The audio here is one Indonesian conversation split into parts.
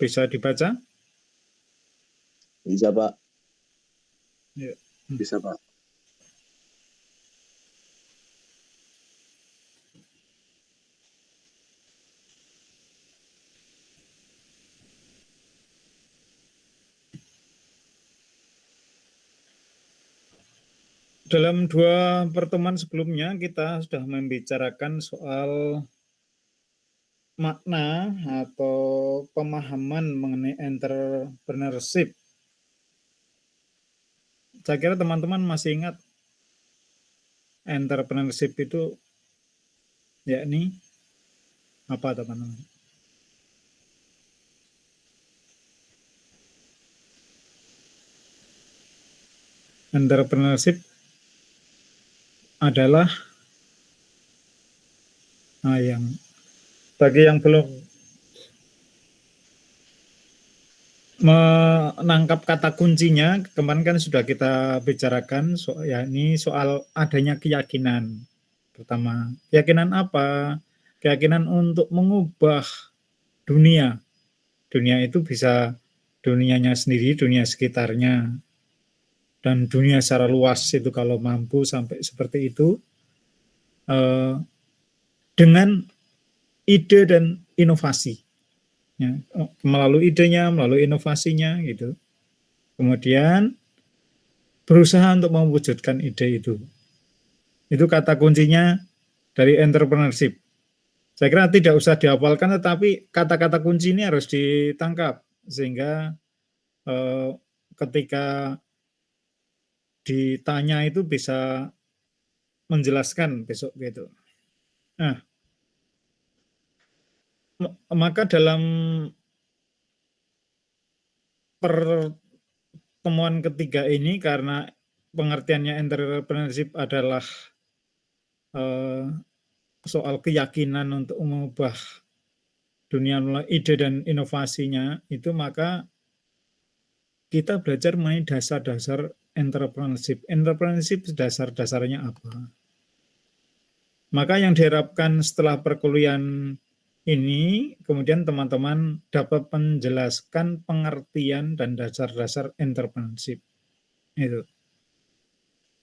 Bisa dibaca? Bisa, Pak. Ya. Bisa, Pak. Dalam 2 pertemuan sebelumnya kita sudah membicarakan soal makna atau pemahaman mengenai entrepreneurship. Saya kira teman-teman masih ingat entrepreneurship itu yakni apa, teman-teman? Entrepreneurship adalah yang bagi yang belum menangkap kata kuncinya, kemarin kan sudah kita bicarakan yakni soal adanya keyakinan. Pertama, keyakinan apa? Keyakinan untuk mengubah dunia. Dunia itu bisa dunianya sendiri, dunia sekitarnya, dan dunia secara luas itu kalau mampu sampai seperti itu, dengan ide dan inovasi. Ya, melalui idenya, melalui inovasinya gitu. Kemudian berusaha untuk mewujudkan ide itu. Itu kata kuncinya dari entrepreneurship. Saya kira tidak usah dihafalkan, tetapi kata-kata kunci ini harus ditangkap sehingga ketika ditanya itu bisa menjelaskan besok gitu. Nah, maka dalam pertemuan ketiga ini, karena pengertiannya entrepreneurship adalah soal keyakinan untuk mengubah dunia melalui ide dan inovasinya, itu maka kita belajar mengenai dasar-dasar entrepreneurship. Entrepreneurship dasar-dasarnya apa? Maka yang diharapkan setelah perkuliahan ini, kemudian teman-teman dapat menjelaskan pengertian dan dasar-dasar entrepreneurship itu,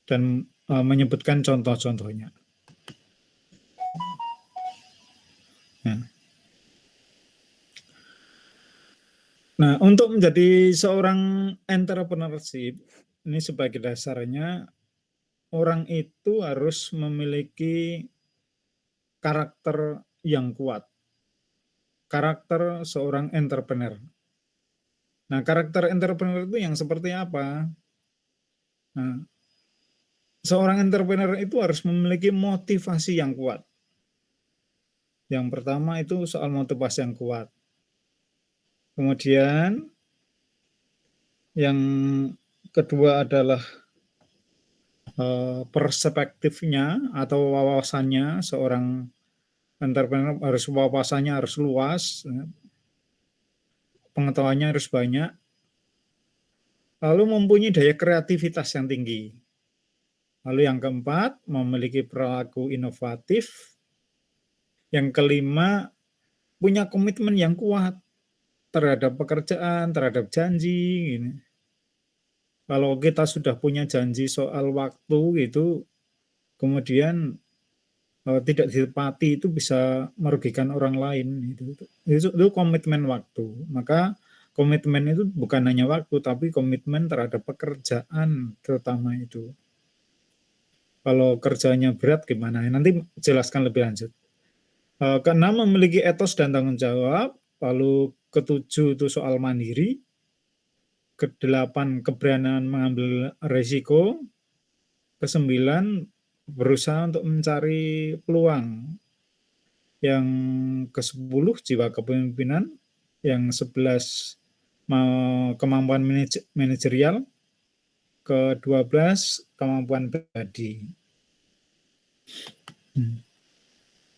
dan menyebutkan contoh-contohnya. Nah, untuk menjadi seorang entrepreneurship, ini sebagai dasarnya, orang itu harus memiliki karakter yang kuat. Karakter seorang entrepreneur. Nah, karakter entrepreneur itu yang seperti apa? Nah, seorang entrepreneur itu harus memiliki motivasi yang kuat. Yang pertama itu soal motivasi yang kuat. Kemudian yang kedua adalah perspektifnya atau wawasannya. Seorang entrepreneur harus wawasannya harus luas, pengetahuannya harus banyak, lalu mempunyai daya kreativitas yang tinggi. Lalu yang keempat, memiliki perilaku inovatif. Yang kelima, punya komitmen yang kuat terhadap pekerjaan, terhadap janji. Gini. Kalau kita sudah punya janji soal waktu gitu, kemudian tidak ditepati, itu bisa merugikan orang lain. Itu komitmen waktu. Maka komitmen itu bukan hanya waktu, tapi komitmen terhadap pekerjaan terutama itu. Kalau kerjanya berat gimana? Nanti jelaskan lebih lanjut. Keenam, memiliki etos dan tanggung jawab. Lalu ketujuh itu soal mandiri. Kedelapan, keberanian mengambil risiko. Kesembilan, berusaha untuk mencari peluang. Yang ke-10, jiwa kepemimpinan. Yang 11, kemampuan manajerial. Ke-12, kemampuan pribadi.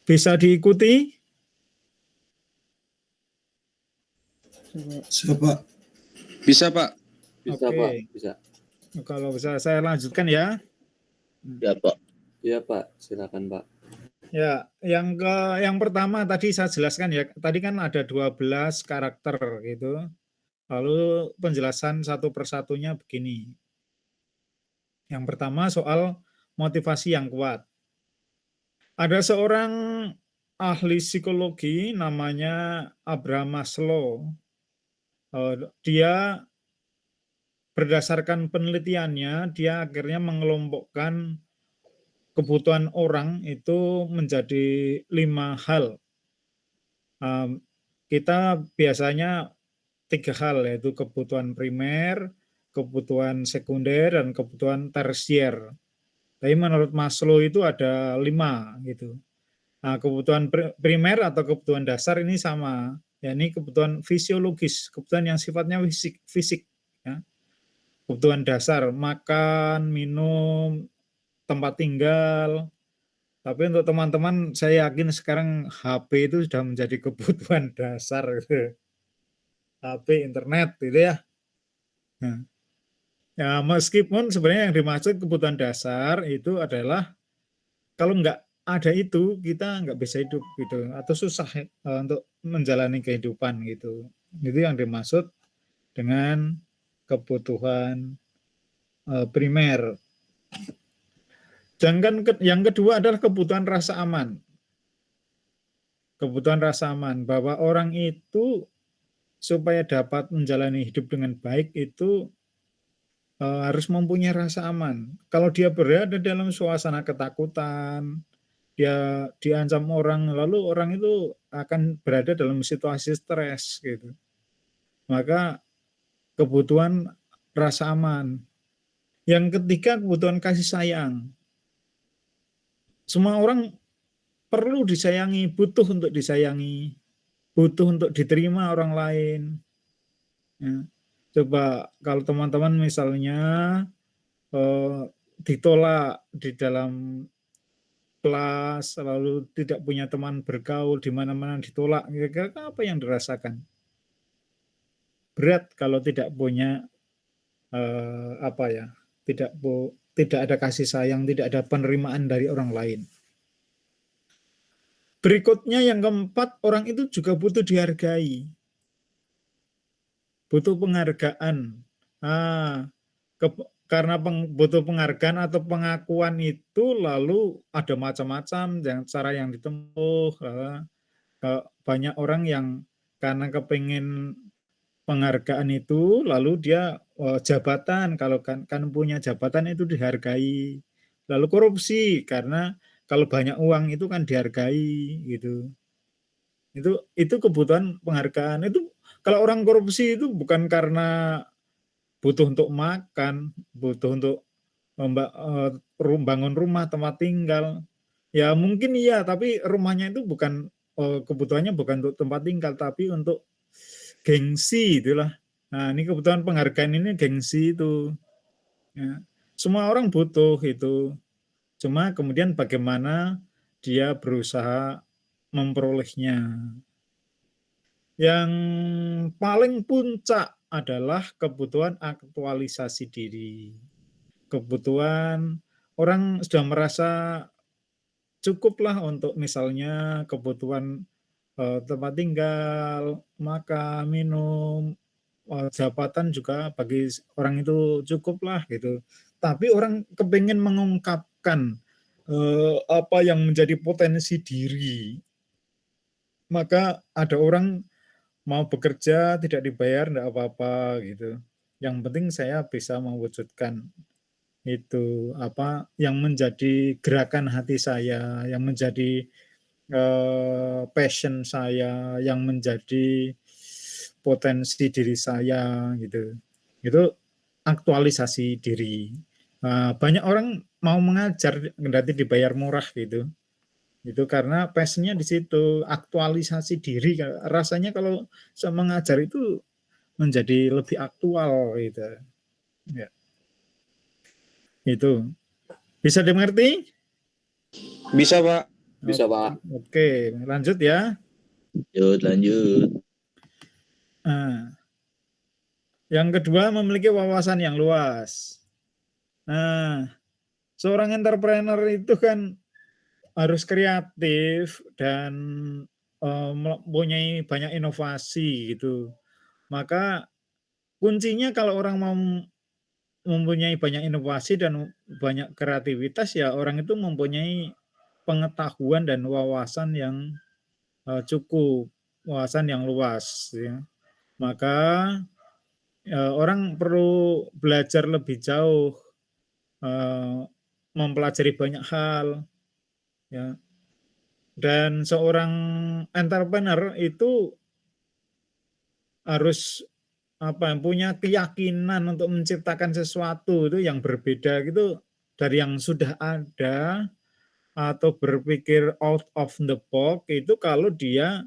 Bisa diikuti? Bisa, Pak. Bisa, Pak. Bisa, Oke. Pak. Bisa. Kalau bisa saya lanjutkan ya. Ya, Pak. Iya, Pak. Silakan, Pak. Ya, yang pertama tadi saya jelaskan ya, tadi kan ada 12 karakter gitu. Lalu penjelasan satu persatunya begini. Yang pertama soal motivasi yang kuat. Ada seorang ahli psikologi namanya Abraham Maslow. Dia berdasarkan penelitiannya, dia akhirnya mengelompokkan kebutuhan orang itu menjadi 5 hal. Kita biasanya 3 hal, yaitu kebutuhan primer, kebutuhan sekunder, dan kebutuhan tersier. Tapi menurut Maslow itu ada 5 gitu. Nah, kebutuhan primer atau kebutuhan dasar ini sama, yakni kebutuhan fisiologis, kebutuhan yang sifatnya fisik ya. Kebutuhan dasar, makan, minum, tempat tinggal. Tapi untuk teman-teman, saya yakin sekarang HP itu sudah menjadi kebutuhan dasar gitu. HP, internet gitu ya. Nah, ya meskipun sebenarnya yang dimaksud kebutuhan dasar itu adalah kalau nggak ada itu kita nggak bisa hidup gitu atau susah untuk menjalani kehidupan gitu. Itu yang dimaksud dengan kebutuhan primer. Sedangkan yang kedua adalah kebutuhan rasa aman. Kebutuhan rasa aman bahwa orang itu supaya dapat menjalani hidup dengan baik itu harus mempunyai rasa aman. Kalau dia berada dalam suasana ketakutan, dia diancam orang, lalu orang itu akan berada dalam situasi stres gitu. Maka kebutuhan rasa aman. Yang ketiga kebutuhan kasih sayang. Semua orang perlu disayangi, butuh untuk disayangi, butuh untuk diterima orang lain. Ya. Coba kalau teman-teman misalnya eh, ditolak di dalam kelas, lalu tidak punya teman bergaul, di mana-mana ditolak, kira-kira apa yang dirasakan? Berat kalau tidak punya apa ya? Tidak ada kasih sayang, tidak ada penerimaan dari orang lain. Berikutnya yang keempat, orang itu juga butuh dihargai, butuh penghargaan. Ah, ke, karena butuh penghargaan atau pengakuan itu lalu ada macam-macam cara yang ditempuh. Banyak orang yang karena kepingin penghargaan itu lalu dia jabatan, kalau kan punya jabatan itu dihargai, lalu korupsi karena kalau banyak uang itu kan dihargai gitu. Itu kebutuhan penghargaan. Itu kalau orang korupsi itu bukan karena butuh untuk makan, butuh untuk bangun rumah, tempat tinggal. Ya mungkin iya, tapi rumahnya itu bukan kebutuhannya bukan untuk tempat tinggal, tapi untuk gengsi itulah. Nah, ini kebutuhan penghargaan ini gengsi itu. Ya. Semua orang butuh itu. Cuma kemudian bagaimana dia berusaha memperolehnya. Yang paling puncak adalah kebutuhan aktualisasi diri. Kebutuhan orang sudah merasa cukuplah untuk misalnya kebutuhan tempat tinggal, makan, minum, jabatan juga bagi orang itu cukuplah gitu. Tapi orang kepingin mengungkapkan apa yang menjadi potensi diri, maka ada orang mau bekerja tidak dibayar tidak apa-apa gitu. Yang penting saya bisa mewujudkan itu apa yang menjadi gerakan hati saya, yang menjadi passion saya, yang menjadi potensi diri saya gitu. Itu aktualisasi diri. Banyak orang mau mengajar nanti dibayar murah gitu. Itu karena passionnya di situ, aktualisasi diri. Rasanya kalau saya mengajar itu menjadi lebih aktual gitu. Ya, itu. Bisa dimengerti? Bisa, Pak. Bisa, Pak. Oke, lanjut ya. Lanjut. Nah, yang kedua memiliki wawasan yang luas. Nah, seorang entrepreneur itu kan harus kreatif dan mempunyai banyak inovasi gitu. Maka kuncinya kalau orang mau mempunyai banyak inovasi dan banyak kreativitas, ya orang itu mempunyai pengetahuan dan wawasan yang cukup, wawasan yang luas ya. Maka orang perlu belajar lebih jauh, mempelajari banyak hal ya. Dan seorang entrepreneur itu harus punya keyakinan untuk menciptakan sesuatu itu yang berbeda gitu dari yang sudah ada, atau berpikir out of the box itu kalau dia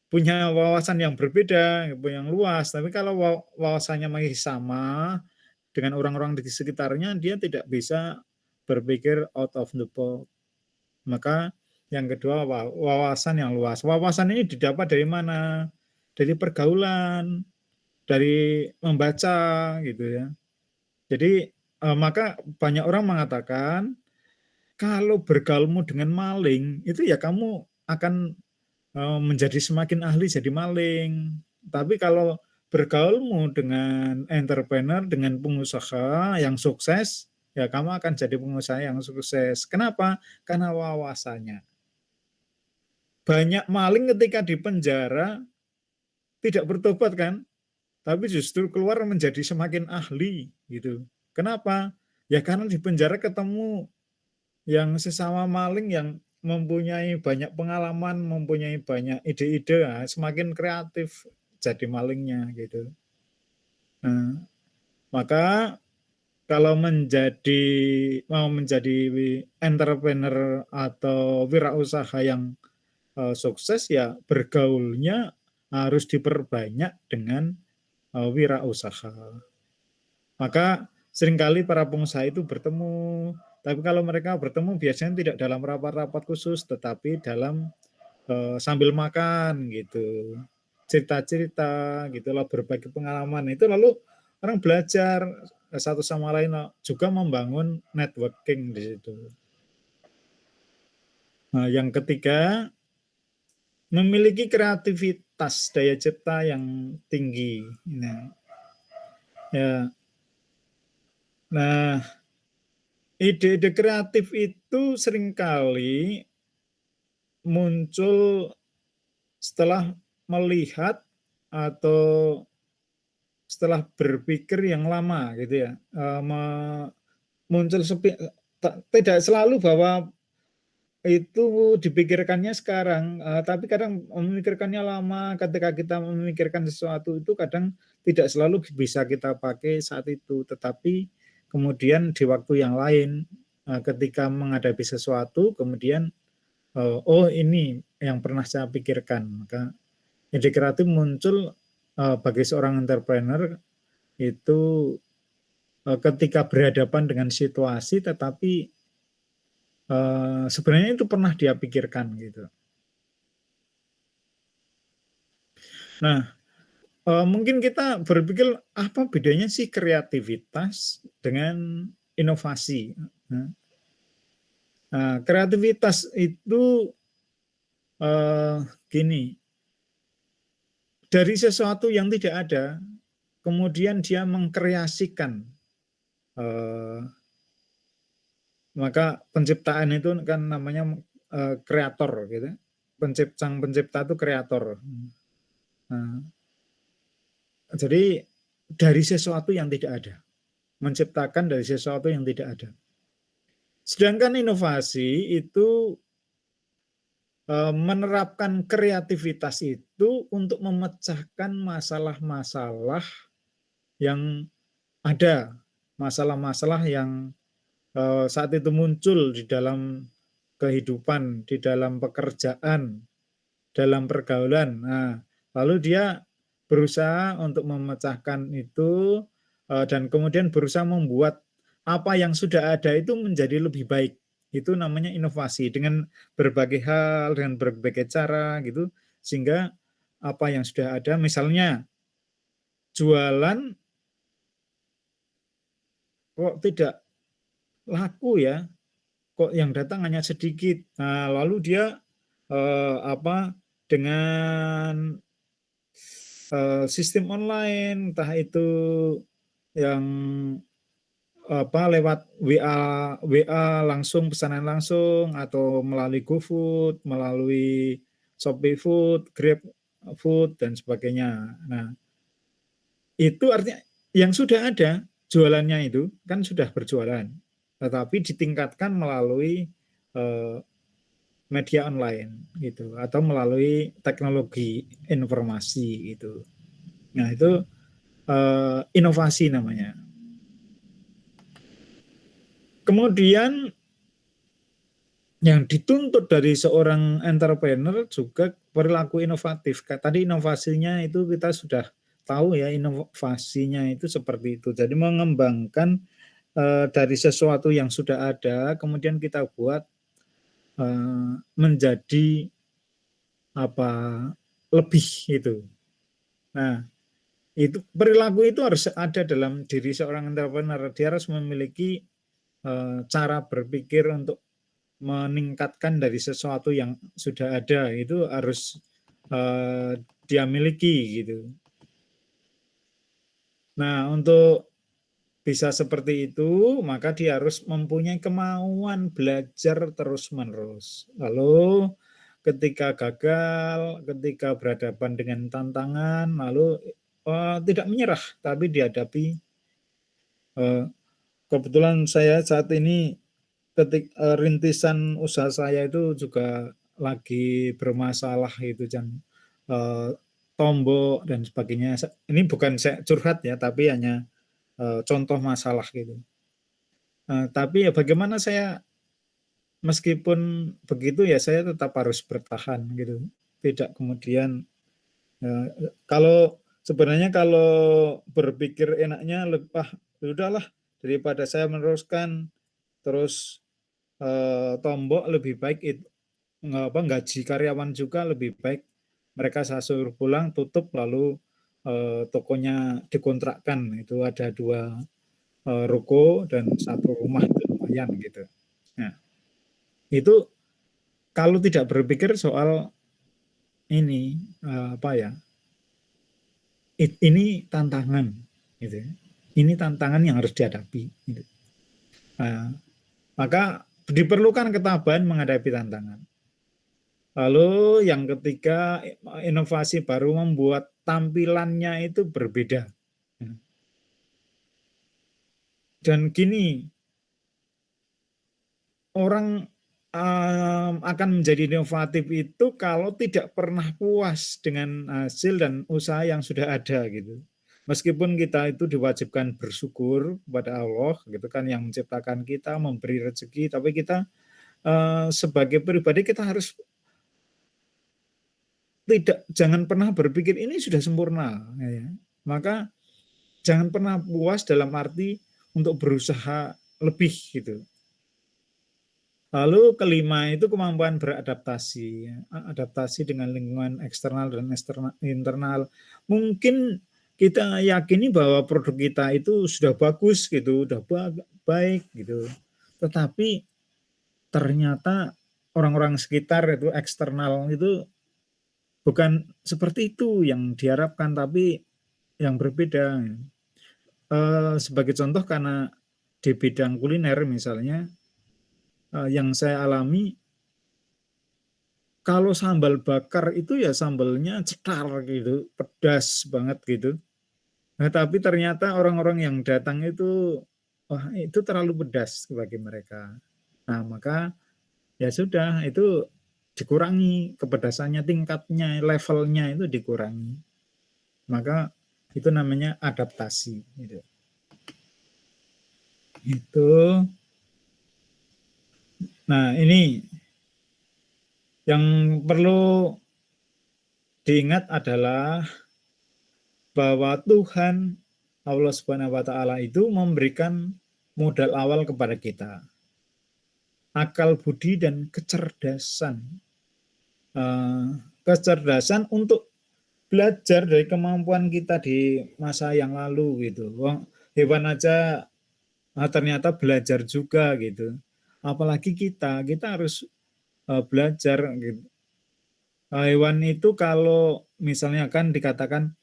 punya wawasan yang berbeda, yang luas. Tapi kalau wawasannya masih sama dengan orang-orang di sekitarnya, dia tidak bisa berpikir out of the box. Maka yang kedua, wawasan yang luas. Wawasan ini didapat dari mana? Dari pergaulan, dari membaca gitu ya. Jadi maka banyak orang mengatakan kalau bergaulmu dengan maling itu ya kamu akan menjadi semakin ahli jadi maling. Tapi kalau bergaulmu dengan entrepreneur, dengan pengusaha yang sukses, ya kamu akan jadi pengusaha yang sukses. Kenapa? Karena wawasannya. Banyak maling ketika di penjara tidak bertobat kan, tapi justru keluar menjadi semakin ahli gitu. Kenapa? Ya karena di penjara ketemu yang sesama maling yang mempunyai banyak pengalaman, mempunyai banyak ide-ide, semakin kreatif jadi malingnya gitu. Nah, maka kalau mau menjadi entrepreneur atau wirausaha yang sukses, ya bergaulnya harus diperbanyak dengan wirausaha. Maka seringkali para pengusaha itu bertemu, tapi kalau mereka bertemu biasanya tidak dalam rapat-rapat khusus, tetapi dalam sambil makan gitu, cerita-cerita gitulah, berbagi pengalaman itu, lalu orang belajar satu sama lain, juga membangun networking di situ. Nah, yang ketiga, memiliki kreativitas, daya cipta yang tinggi. Nah, ide-ide kreatif itu seringkali muncul setelah melihat atau setelah berpikir yang lama gitu ya. Muncul tidak selalu bahwa itu dipikirkannya sekarang, tapi kadang memikirkannya lama. Ketika kita memikirkan sesuatu itu kadang tidak selalu bisa kita pakai saat itu, tetapi kemudian di waktu yang lain, ketika menghadapi sesuatu, kemudian oh ini yang pernah saya pikirkan. Maka ide kreatif muncul bagi seorang entrepreneur itu ketika berhadapan dengan situasi, tetapi sebenarnya itu pernah dia pikirkan gitu. Nah, mungkin kita berpikir apa bedanya sih kreativitas dengan inovasi? Nah, kreativitas itu gini, dari sesuatu yang tidak ada, kemudian dia mengkreasikan, maka penciptaan itu kan namanya kreator gitu. Sang pencipta itu kreator. Nah, jadi dari sesuatu yang tidak ada, menciptakan dari sesuatu yang tidak ada. Sedangkan inovasi itu menerapkan kreativitas itu untuk memecahkan masalah-masalah yang ada, masalah-masalah yang saat itu muncul di dalam kehidupan, di dalam pekerjaan, dalam pergaulan. Nah, lalu dia berusaha untuk memecahkan itu dan kemudian berusaha membuat apa yang sudah ada itu menjadi lebih baik. Itu namanya inovasi, dengan berbagai hal, dengan berbagai cara gitu, sehingga apa yang sudah ada, misalnya jualan kok tidak laku ya, kok yang datang hanya sedikit. Nah, lalu dia dengan sistem online, entah itu yang lewat WA langsung, pesanan langsung, atau melalui GoFood, melalui Shopee Food, Grab Food, dan sebagainya. Nah, itu artinya yang sudah ada jualannya itu kan sudah berjualan, tetapi ditingkatkan melalui media online gitu, atau melalui teknologi informasi gitu. Nah, itu inovasi namanya. Kemudian yang dituntut dari seorang entrepreneur juga perilaku inovatif. Tadi inovasinya itu kita sudah tahu ya, inovasinya itu seperti itu. Jadi mengembangkan dari sesuatu yang sudah ada, kemudian kita buat menjadi lebih itu. Nah, itu perilaku itu harus ada dalam diri seorang entrepreneur. Dia harus memiliki cara berpikir untuk meningkatkan dari sesuatu yang sudah ada, itu harus dia miliki gitu. Nah, untuk bisa seperti itu, maka dia harus mempunyai kemauan belajar terus-menerus. Lalu ketika gagal, ketika berhadapan dengan tantangan, lalu tidak menyerah, tapi dihadapi. Kebetulan saya saat ini rintisan usaha saya itu juga lagi bermasalah itu, tombok dan sebagainya. Ini bukan saya curhat ya, tapi hanya contoh masalah gitu. Tapi ya bagaimana saya, meskipun begitu ya saya tetap harus bertahan gitu. Tidak kemudian sebenarnya kalau berpikir enaknya udahlah, daripada saya meneruskan terus tombok, lebih baik itu gaji karyawan juga lebih baik mereka saya suruh pulang, tutup, lalu tokonya dikontrakkan. Itu ada 2 ruko dan 1 rumah, itu lumayan gitu. Nah, itu kalau tidak berpikir soal ini ini tantangan gitu. Ini tantangan yang harus dihadapi gitu. Maka diperlukan ketabahan menghadapi tantangan. Lalu yang ketiga, inovasi baru membuat tampilannya itu berbeda. Dan gini, orang akan menjadi inovatif itu kalau tidak pernah puas dengan hasil dan usaha yang sudah ada gitu. Meskipun kita itu diwajibkan bersyukur kepada Allah gitu kan, yang menciptakan kita, memberi rezeki, tapi kita sebagai pribadi kita harus jangan pernah berpikir ini sudah sempurna ya. Maka jangan pernah puas dalam arti untuk berusaha lebih gitu. Lalu kelima itu kemampuan beradaptasi, adaptasi dengan lingkungan eksternal dan internal. Mungkin kita yakini bahwa produk kita itu sudah bagus gitu, sudah baik gitu. Tetapi ternyata orang-orang sekitar itu, eksternal itu bukan seperti itu yang diharapkan, tapi yang berbeda. Sebagai contoh, karena di bidang kuliner misalnya, yang saya alami, kalau sambal bakar itu ya sambalnya cetar gitu, pedas banget gitu. Nah, tapi ternyata orang-orang yang datang itu, wah itu terlalu pedas bagi mereka. Nah, maka ya sudah, itu dikurangi kepedasannya, tingkatnya, levelnya itu dikurangi. Maka itu namanya adaptasi gitu. Itu. Nah, ini yang perlu diingat adalah bahwa Tuhan Allah Subhanahu wa taala itu memberikan modal awal kepada kita. Akal budi dan kecerdasan. Kecerdasan untuk belajar dari kemampuan kita di masa yang lalu gitu. Hewan aja ternyata belajar juga gitu. apalagi kita harus belajar gitu. Hewan itu kalau misalnya kan dikatakan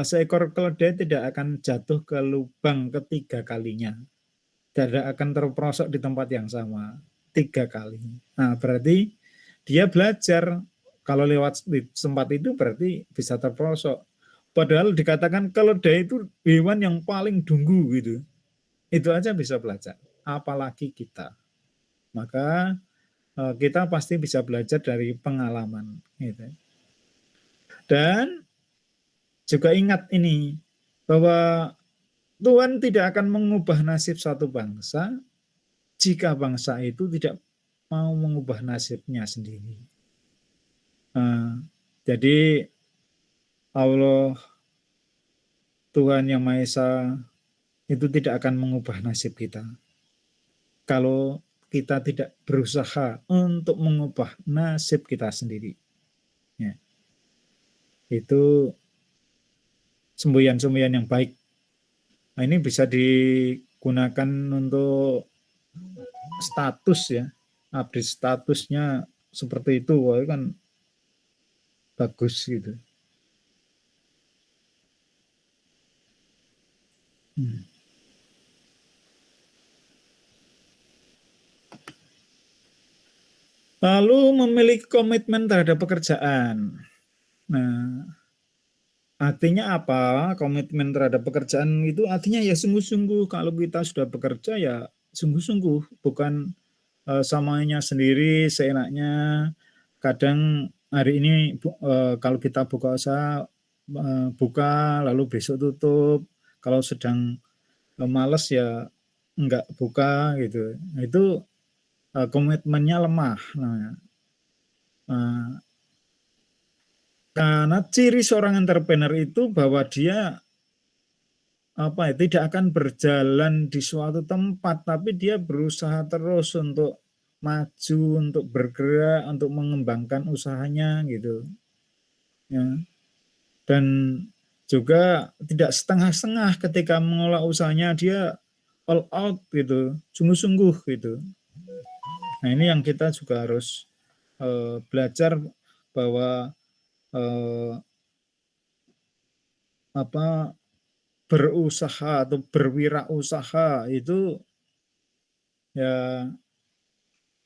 seekor keledai tidak akan jatuh ke lubang ketiga kalinya, tidak akan terperosok di tempat yang sama 3 kali. Nah, berarti dia belajar kalau lewat di tempat itu berarti bisa terperosok. Padahal dikatakan keledai itu hewan yang paling dunggu gitu. Itu aja bisa belajar, apalagi kita. Maka kita pasti bisa belajar dari pengalaman gitu. Dan juga ingat ini bahwa Tuhan tidak akan mengubah nasib satu bangsa jika bangsa itu tidak mau mengubah nasibnya sendiri. Jadi Allah Tuhan yang Maha Esa itu tidak akan mengubah nasib kita kalau kita tidak berusaha untuk mengubah nasib kita sendiri. Ya. Itu semboyan-semboyan yang baik. Nah, ini bisa digunakan untuk status ya, update statusnya seperti itu, wah kan bagus gitu. Lalu memiliki komitmen terhadap pekerjaan. Nah, artinya apa? Komitmen terhadap pekerjaan itu artinya ya sungguh-sungguh. Kalau kita sudah bekerja ya sungguh-sungguh, bukan samanya sendiri seenaknya. Kadang hari ini kalau kita buka usaha buka lalu besok tutup. Kalau sedang males ya enggak buka gitu. Nah, itu komitmennya lemah. Nah, karena ciri seorang entrepreneur itu bahwa dia tidak akan berjalan di suatu tempat, tapi dia berusaha terus untuk maju, untuk bergerak, untuk mengembangkan usahanya gitu. Ya. Dan juga tidak setengah-setengah ketika mengelola usahanya, dia all out gitu, sungguh-sungguh gitu. Nah, ini yang kita juga harus belajar bahwa berusaha atau berwirausaha itu ya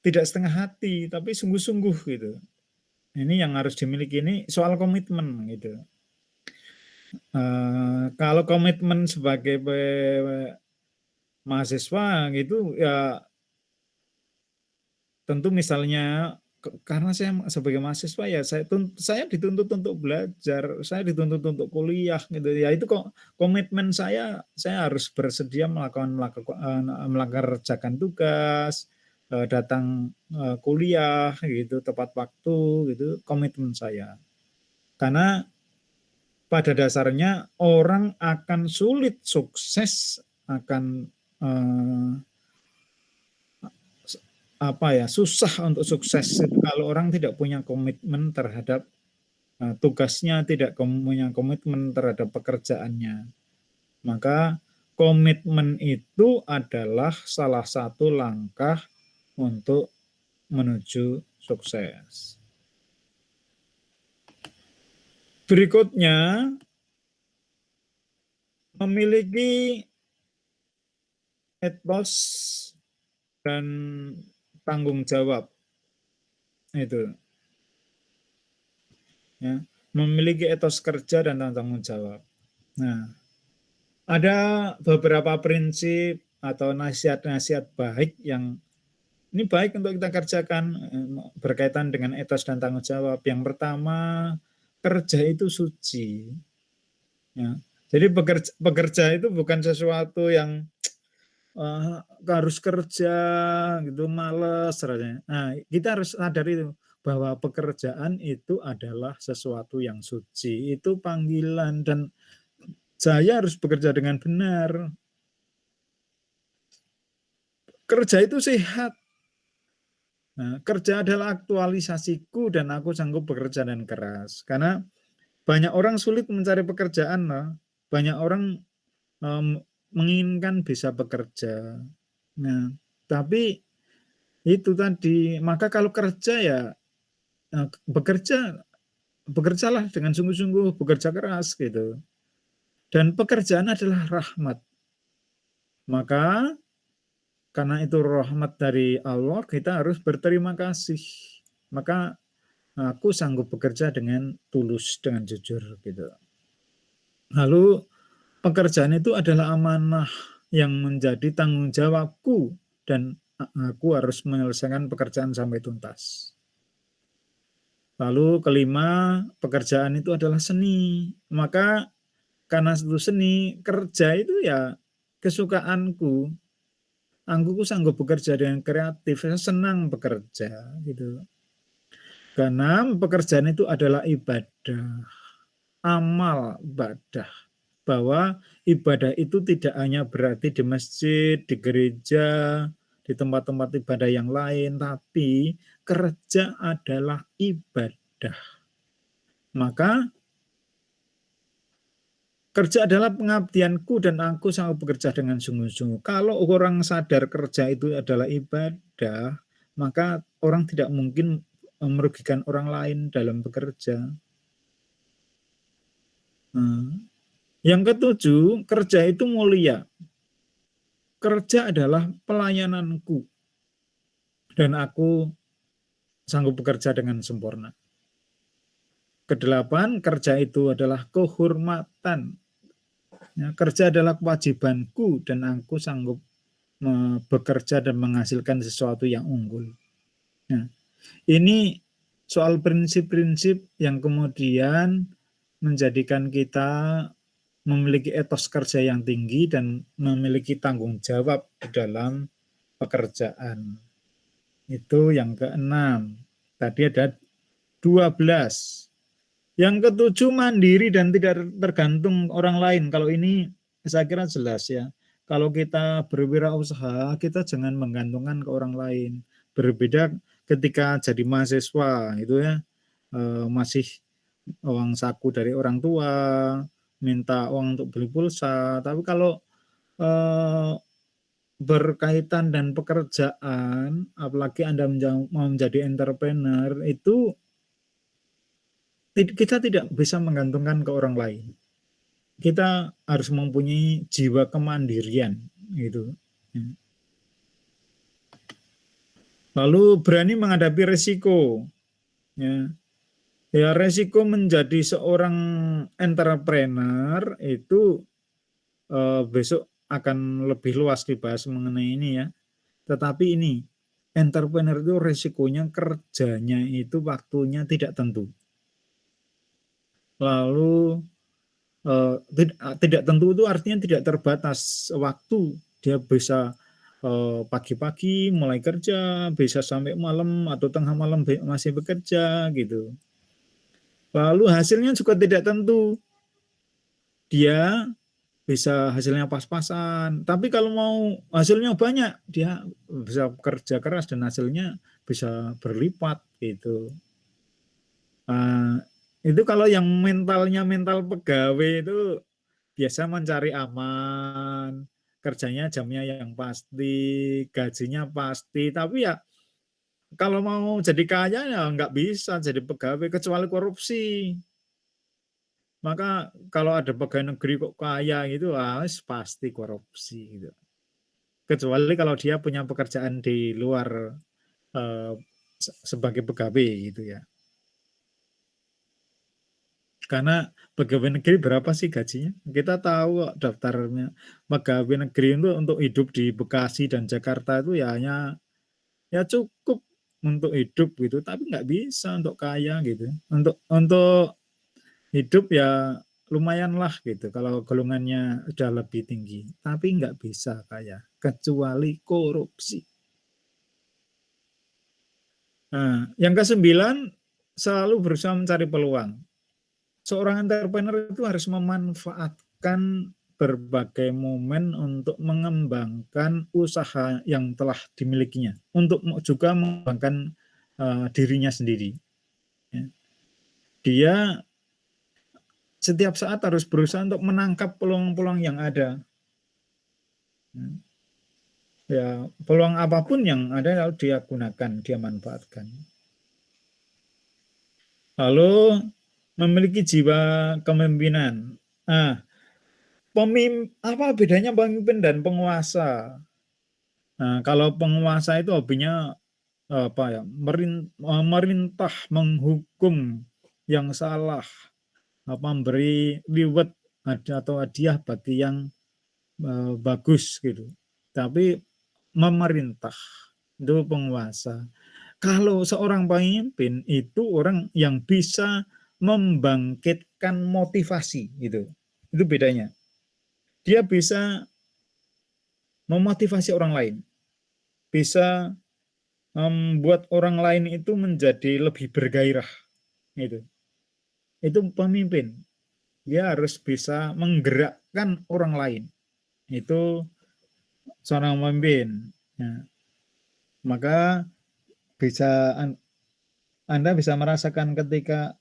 tidak setengah hati tapi sungguh-sungguh gitu. Ini yang harus dimiliki, ini soal komitmen gitu. Kalau komitmen sebagai mahasiswa gitu ya tentu misalnya karena saya sebagai mahasiswa ya saya dituntut untuk belajar, saya dituntut untuk kuliah gitu ya, itu kok komitmen saya harus bersedia mengerjakan tugas, datang kuliah gitu tepat waktu gitu, komitmen saya. Karena pada dasarnya orang akan sulit sukses, akan susah untuk sukses itu kalau orang tidak punya komitmen terhadap tugasnya, tidak punya komitmen terhadap pekerjaannya. Maka komitmen itu adalah salah satu langkah untuk menuju sukses. Berikutnya, memiliki etos dan tanggung jawab. Itu. Ya, memiliki etos kerja dan tanggung jawab. Nah, ada beberapa prinsip atau nasihat-nasihat baik yang ini baik untuk kita kerjakan berkaitan dengan etos dan tanggung jawab. Yang pertama, kerja itu suci. Ya. Jadi bekerja itu bukan sesuatu yang harus kerja gitu, males rasanya. Nah, kita harus sadar itu bahwa pekerjaan itu adalah sesuatu yang suci, itu panggilan dan saya harus bekerja dengan benar. Kerja itu sehat. Nah, kerja adalah aktualisasiku dan aku sanggup bekerja dan keras. Karena banyak orang sulit mencari pekerjaan lah. Banyak orang menginginkan bisa bekerja. Nah, tapi Itu tadi. Maka kalau kerja ya bekerjalah dengan sungguh-sungguh, bekerja keras gitu. Dan pekerjaan adalah rahmat. Maka karena itu rahmat dari Allah, kita harus berterima kasih. Maka aku sanggup bekerja dengan tulus, dengan jujur gitu. Lalu pekerjaan itu adalah amanah yang menjadi tanggung jawabku dan aku harus menyelesaikan pekerjaan sampai tuntas. Lalu kelima, pekerjaan itu adalah seni. Maka karena itu seni, kerja itu ya kesukaanku. Aku sanggup bekerja dengan kreatif, saya senang bekerja gitu. Karena pekerjaan itu adalah ibadah, amal ibadah. Bahwa ibadah itu tidak hanya berarti di masjid, di gereja, di tempat-tempat ibadah yang lain, tapi kerja adalah ibadah. Maka kerja adalah pengabdianku dan aku sanggup bekerja dengan sungguh-sungguh. Kalau orang sadar kerja itu adalah ibadah, maka orang tidak mungkin merugikan orang lain dalam bekerja. Yang ketujuh, kerja itu mulia. Kerja adalah pelayananku dan aku sanggup bekerja dengan sempurna. Kedelapan, kerja itu adalah kehormatan. Ya, kerja adalah kewajibanku dan aku sanggup bekerja dan menghasilkan sesuatu yang unggul. Nah, ini soal prinsip-prinsip yang kemudian menjadikan kita memiliki etos kerja yang tinggi dan memiliki tanggung jawab di dalam pekerjaan. Itu yang keenam. Tadi ada 12. Yang ketujuh, mandiri dan tidak tergantung orang lain. Kalau ini saya kira jelas ya. Kalau kita berwirausaha, kita jangan menggantungkan ke orang lain. Berbeda ketika jadi mahasiswa, itu ya, masih uang saku dari orang tua, minta uang untuk beli pulsa. Tapi kalau berkaitan dan pekerjaan, apalagi Anda mau menjadi entrepreneur, itu kita tidak bisa menggantungkan ke orang lain. Kita harus mempunyai jiwa kemandirian gitu. Lalu berani menghadapi resiko. Ya, resiko menjadi seorang entrepreneur itu besok akan lebih luas dibahas mengenai ini ya. Tetapi ini, entrepreneur itu resikonya kerjanya itu waktunya tidak tentu. Lalu tidak tentu itu artinya tidak terbatas waktu. Dia bisa pagi-pagi mulai kerja, bisa sampai malam atau tengah malam masih bekerja gitu. Lalu hasilnya juga tidak tentu. Dia bisa hasilnya pas-pasan. Tapi kalau mau hasilnya banyak, dia bisa kerja keras dan hasilnya bisa berlipat gitu. Itu kalau yang mentalnya mental pegawai itu biasa mencari aman, kerjanya jamnya yang pasti, gajinya pasti. Tapi ya kalau mau jadi kaya ya nggak bisa jadi pegawai kecuali korupsi. Maka kalau ada pegawai negeri kok kaya gitu, pasti korupsi gitu. Kecuali kalau dia punya pekerjaan di luar sebagai pegawai gitu ya. Karena pegawai negeri berapa sih gajinya? Kita tahu daftarnya pegawai negeri itu untuk hidup di Bekasi dan Jakarta itu ya hanya ya cukup untuk hidup gitu, tapi nggak bisa untuk kaya gitu. Untuk hidup ya lumayan lah gitu kalau golongannya udah lebih tinggi, tapi nggak bisa kaya kecuali korupsi. Nah, yang ke-9, selalu berusaha mencari peluang. Seorang entrepreneur itu harus memanfaatkan berbagai momen untuk mengembangkan usaha yang telah dimilikinya, untuk juga mengembangkan dirinya sendiri. Ya. Dia setiap saat harus berusaha untuk menangkap peluang-peluang yang ada. Ya, peluang apapun yang ada lalu dia gunakan, dia manfaatkan. Lalu memiliki jiwa kepemimpinan. Nah, apa bedanya pemimpin dan penguasa? Nah, kalau penguasa itu hobinya apa ya? Merintah, menghukum yang salah, memberi reward atau hadiah bagi yang bagus gitu. Tapi memerintah itu penguasa. Kalau seorang pemimpin itu orang yang bisa membangkitkan motivasi gitu. Itu bedanya. Dia bisa memotivasi orang lain, bisa membuat orang lain itu menjadi lebih bergairah gitu. Itu pemimpin. Dia harus bisa menggerakkan orang lain. Itu seorang pemimpin. Ya. Maka bisa Anda bisa merasakan ketika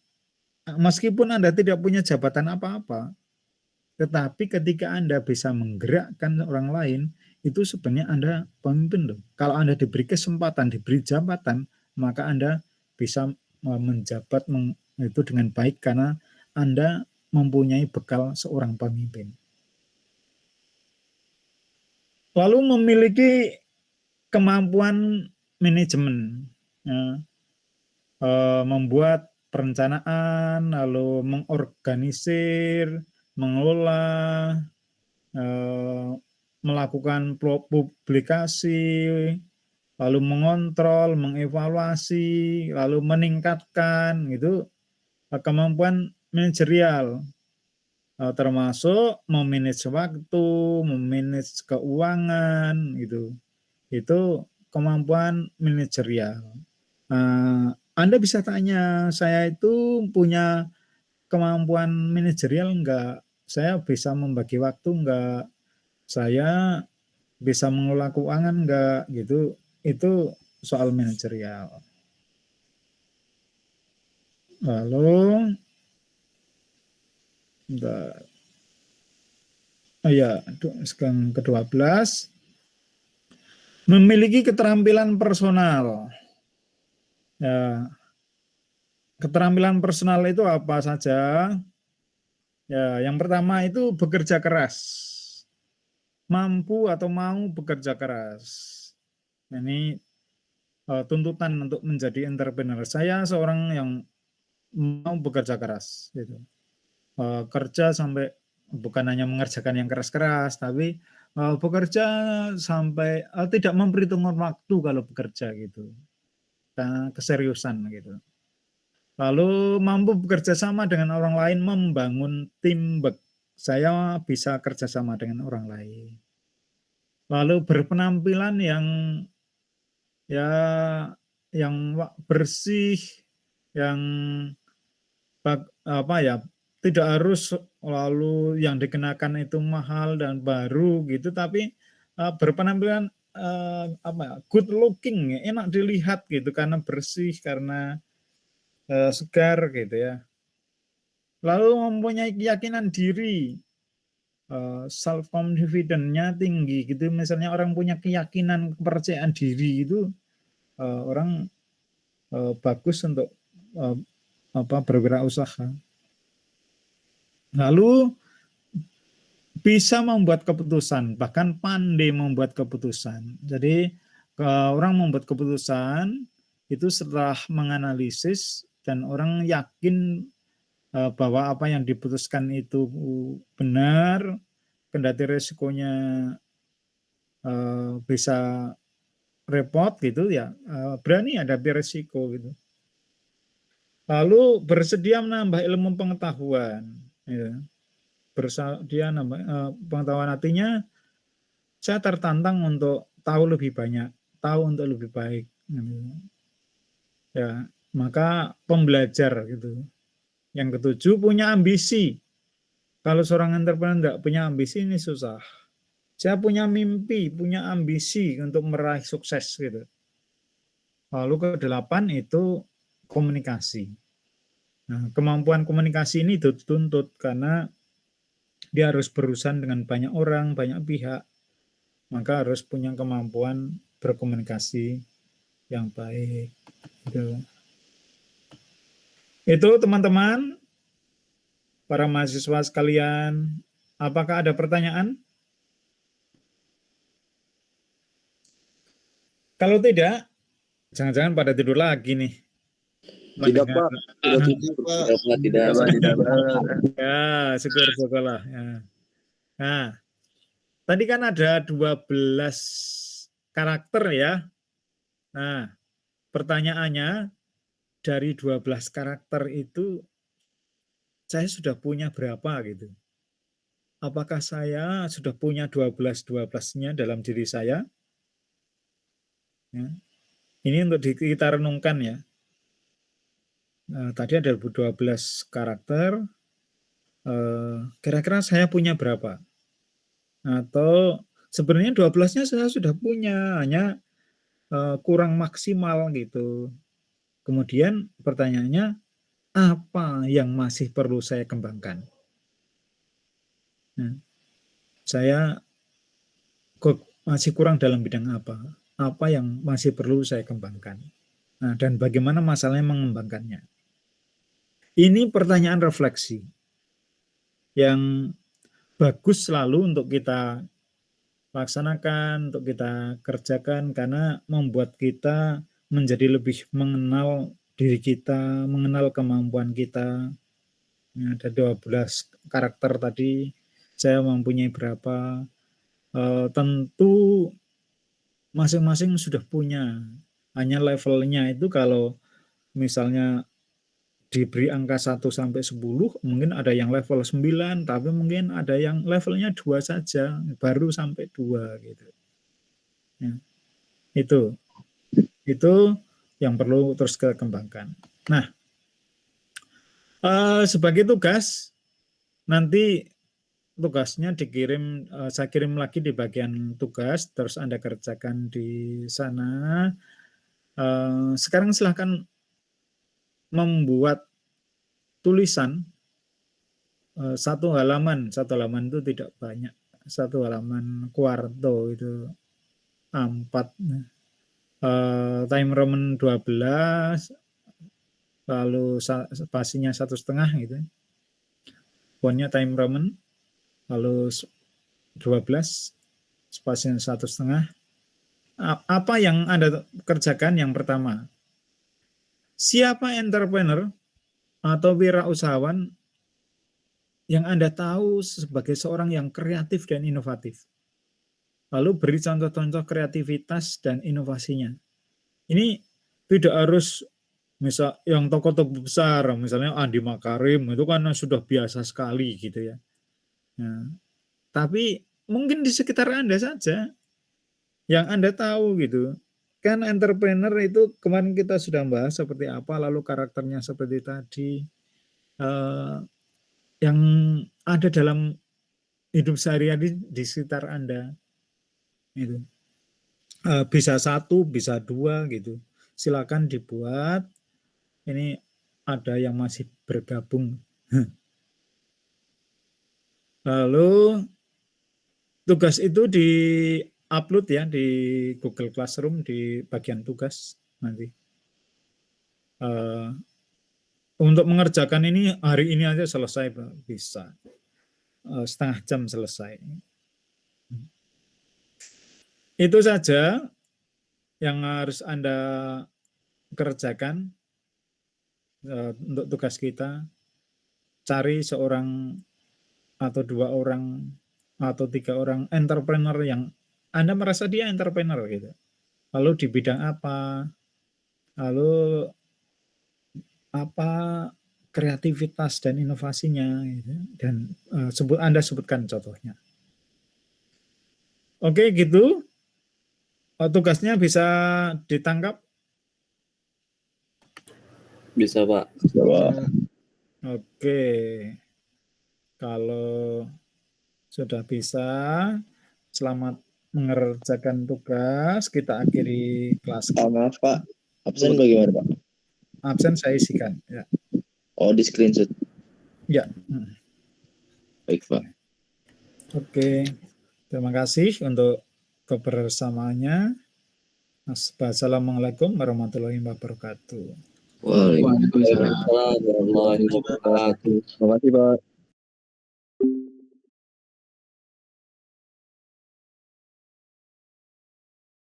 meskipun Anda tidak punya jabatan apa-apa, tetapi ketika Anda bisa menggerakkan orang lain, itu sebenarnya Anda pemimpin loh. Kalau Anda diberi kesempatan, diberi jabatan, maka Anda bisa menjabat itu dengan baik karena Anda mempunyai bekal seorang pemimpin. Lalu memiliki kemampuan manajemen, ya, membuat perencanaan, lalu mengorganisir, mengelola, melakukan publikasi, lalu mengontrol, mengevaluasi, lalu meningkatkan gitu kemampuan manajerial, termasuk memanage waktu, memanage keuangan gitu. Itu kemampuan manajerial. Anda bisa tanya, saya itu punya kemampuan manajerial enggak? Saya bisa membagi waktu enggak? Saya bisa mengelola keuangan enggak? Gitu. Itu soal manajerial. Lalu sekarang ke-12 memiliki keterampilan personal. Ya, keterampilan personal itu apa saja? Ya, yang pertama itu bekerja keras. Mampu atau mau bekerja keras. Ini tuntutan untuk menjadi entrepreneur. Saya seorang yang mau bekerja keras gitu. Kerja sampai bukan hanya mengerjakan yang keras-keras, tapi bekerja sampai tidak memperhitungkan waktu kalau bekerja gitu. Karena keseriusan gitu. Lalu mampu bekerja sama dengan orang lain, membangun teamwork. Saya bisa kerjasama dengan orang lain. Lalu berpenampilan ya yang bersih, yang apa ya, tidak harus lalu yang dikenakan itu mahal dan baru gitu, tapi berpenampilan good looking, enak dilihat gitu karena bersih, karena segar gitu ya. Lalu mempunyai keyakinan diri, self confidence-nya tinggi gitu. Misalnya orang punya keyakinan, kepercayaan diri itu orang bagus untuk bergerak usaha. Lalu bisa membuat keputusan, bahkan pandai membuat keputusan. Jadi orang membuat keputusan itu setelah menganalisis dan orang yakin bahwa apa yang diputuskan itu benar, kendati resikonya bisa repot gitu ya, berani hadapi resiko gitu. Lalu bersedia menambah ilmu pengetahuan, ya. Bersedia nambah pengetahuan, artinya saya tertantang untuk tahu lebih banyak, tahu untuk lebih baik gitu. Ya, maka pembelajar gitu. Yang ketujuh, punya ambisi. Kalau seorang entrepreneur enggak punya ambisi, ini susah. Saya punya mimpi, punya ambisi untuk meraih sukses gitu. Lalu ke-8 itu komunikasi. Nah, kemampuan komunikasi ini dituntut karena dia harus berurusan dengan banyak orang, banyak pihak. maka harus punya kemampuan berkomunikasi yang baik. Itu teman-teman, para mahasiswa sekalian, apakah ada pertanyaan? Kalau tidak, jangan-jangan pada tidur lagi nih. Tidak, Mendengar. Pak. Tidak tidur, Pak. Tidak, Pak. Tidak, Pak. Ya, syukur-syukurlah. Ya. Nah, tadi kan ada 12 karakter ya. Nah, pertanyaannya, dari 12 karakter itu saya sudah punya berapa gitu. Apakah saya sudah punya 12-12-nya dalam diri saya? Ya. Ini untuk kita renungkan ya. Tadi ada 12 karakter, kira-kira saya punya berapa? Atau sebenarnya 12-nya saya sudah punya, hanya kurang maksimal gitu. Kemudian pertanyaannya, apa yang masih perlu saya kembangkan? Nah, saya masih kurang dalam bidang apa? Apa yang masih perlu saya kembangkan? Nah, dan bagaimana masalahnya mengembangkannya? Ini pertanyaan refleksi yang bagus selalu untuk kita laksanakan, untuk kita kerjakan, karena membuat kita menjadi lebih mengenal diri kita, mengenal kemampuan kita. Ada 12 karakter tadi, saya mempunyai berapa, tentu masing-masing sudah punya, hanya levelnya itu kalau misalnya diberi angka 1 sampai 10, mungkin ada yang level 9, tapi mungkin ada yang levelnya 2 saja, baru sampai 2 gitu. Ya, itu yang perlu terus kita kembangkan. Nah, sebagai tugas, nanti tugasnya dikirim, saya kirim lagi di bagian tugas, terus Anda kerjakan di sana. Sekarang silahkan membuat tulisan, satu halaman itu tidak banyak, satu halaman kuarto itu 4, time Roman 12, lalu spasinya 1,5 gitu, fontnya time Roman, lalu 12, spasinya 1,5. Apa yang Anda kerjakan? Yang pertama, siapa entrepreneur atau wirausahawan yang Anda tahu sebagai seorang yang kreatif dan inovatif? Lalu beri contoh-contoh kreativitas dan inovasinya. Ini tidak harus misal yang tokoh-tokoh besar, misalnya Andi Makarim, itu kan sudah biasa sekali gitu ya. Nah, tapi mungkin di sekitar Anda saja yang Anda tahu gitu. Kan entrepreneur itu kemarin kita sudah bahas seperti apa, lalu karakternya seperti tadi, yang ada dalam hidup sehari-hari di sekitar Anda. Itu. Bisa 1, bisa 2 gitu. Silakan dibuat. Ini ada yang masih bergabung. Lalu tugas itu di-upload ya di Google Classroom di bagian tugas nanti. Untuk mengerjakan ini hari ini aja selesai, bisa. Setengah jam selesai. Itu saja yang harus Anda kerjakan untuk tugas kita. Cari seorang atau 2 orang atau 3 orang entrepreneur yang Anda merasa dia entrepreneur gitu. Lalu di bidang apa? Lalu apa kreativitas dan inovasinya gitu. Dan Anda sebutkan contohnya. Oke, gitu. Tugasnya bisa ditangkap? Bisa, Pak. Bisa, Pak. Oke. Kalau sudah bisa, selamat mengerjakan tugas. Kita akhiri kelas. Maaf, Pak. Absen bagaimana, Pak? Absen saya isikan. Ya. Oh, di screenshot. Ya. Baik, Pak. Oke. Terima kasih untuk kebersamaannya. Assalamualaikum warahmatullahi wabarakatuh. Waalaikumsalam. Waalaikumsalam warahmatullahi wabarakatuh. Terima kasih Pak.